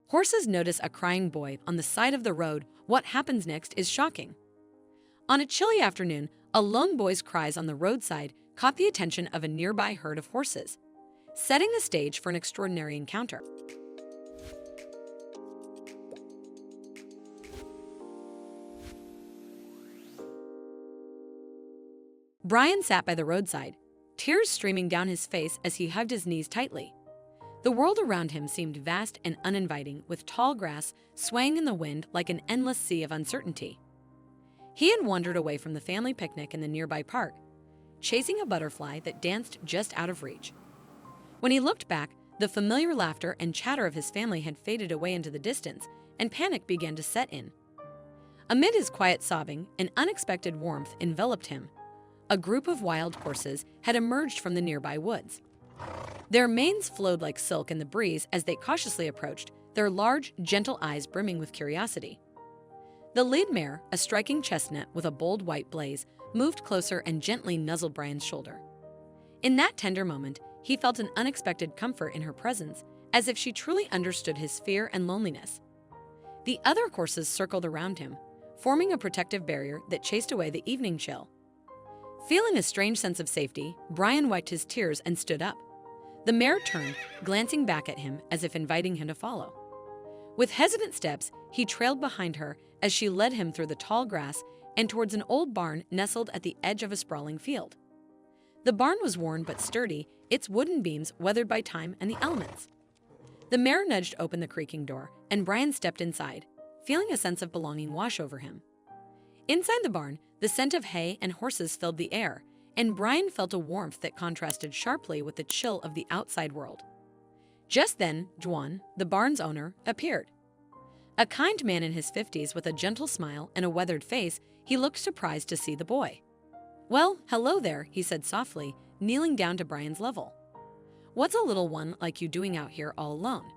Horses notice a crying boy on the side of the road. What happens next is shocking. On a chilly afternoon, a lone boy's cries on the roadside caught the attention of a nearby herd of horses, setting the stage for an extraordinary encounter. Brian sat by the roadside, tears streaming down his face as he hugged his knees tightly. The world around him seemed vast and uninviting, with tall grass swaying in the wind like an endless sea of uncertainty. He had wandered away from the family picnic in the nearby park, chasing a butterfly that danced just out of reach. When he looked back, the familiar laughter and chatter of his family had faded away into the distance, and panic began to set in. Amid his quiet sobbing, an unexpected warmth enveloped him. A group of wild horses had emerged from the nearby woods. Their manes flowed like silk in the breeze as they cautiously approached, their large, gentle eyes brimming with curiosity. The lead mare, a striking chestnut with a bold white blaze, moved closer and gently nuzzled Brian's shoulder. In that tender moment, he felt an unexpected comfort in her presence, as if she truly understood his fear and loneliness. The other horses circled around him, forming a protective barrier that chased away the evening chill. Feeling a strange sense of safety, Brian wiped his tears and stood up. The mare turned, glancing back at him as if inviting him to follow. With hesitant steps, he trailed behind her as she led him through the tall grass and towards an old barn nestled at the edge of a sprawling field. The barn was worn but sturdy, its wooden beams weathered by time and the elements. The mare nudged open the creaking door, and Brian stepped inside, feeling a sense of belonging wash over him. Inside the barn, the scent of hay and horses filled the air, and Brian felt a warmth that contrasted sharply with the chill of the outside world. Just then, Juan, the barn's owner, appeared. A kind man in his 50s with a gentle smile and a weathered face, he looked surprised to see the boy. "Well, hello there," he said softly, kneeling down to Brian's level. "What's a little one like you doing out here all alone?"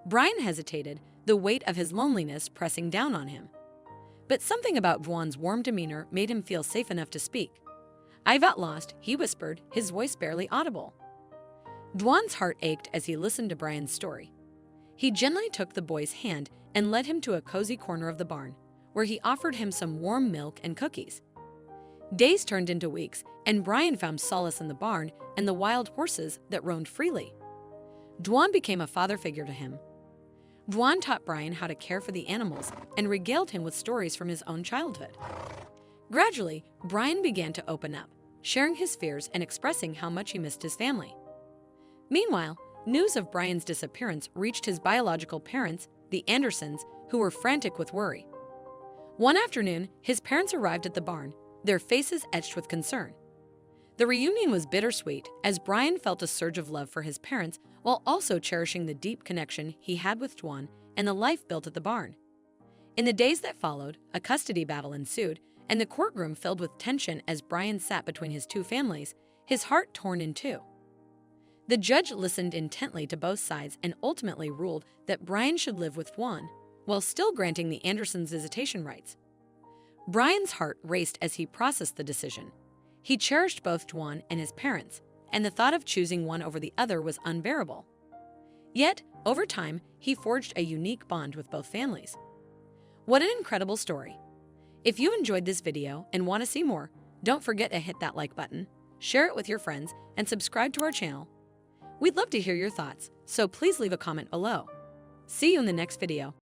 Brian hesitated, the weight of his loneliness pressing down on him. But something about Juan's warm demeanor made him feel safe enough to speak. "I've got lost," he whispered, his voice barely audible. Juan's heart ached as he listened to Brian's story. He gently took the boy's hand and led him to a cozy corner of the barn, where he offered him some warm milk and cookies. Days turned into weeks, and Brian found solace in the barn and the wild horses that roamed freely. Juan became a father figure to him. Juan taught Brian how to care for the animals and regaled him with stories from his own childhood. Gradually, Brian began to open up, sharing his fears and expressing how much he missed his family. Meanwhile, news of Brian's disappearance reached his biological parents, the Andersons, who were frantic with worry. One afternoon, his parents arrived at the barn, their faces etched with concern. The reunion was bittersweet, as Brian felt a surge of love for his parents while also cherishing the deep connection he had with Juan and the life built at the barn. In the days that followed, a custody battle ensued, and the courtroom filled with tension as Brian sat between his two families, his heart torn in two. The judge listened intently to both sides and ultimately ruled that Brian should live with Juan, while still granting the Andersons visitation rights. Brian's heart raced as he processed the decision. He cherished both Juan and his parents, and the thought of choosing one over the other was unbearable. Yet, over time, he forged a unique bond with both families. What an incredible story! If you enjoyed this video and want to see more, don't forget to hit that like button, share it with your friends, and subscribe to our channel. We'd love to hear your thoughts, so please leave a comment below. See you in the next video.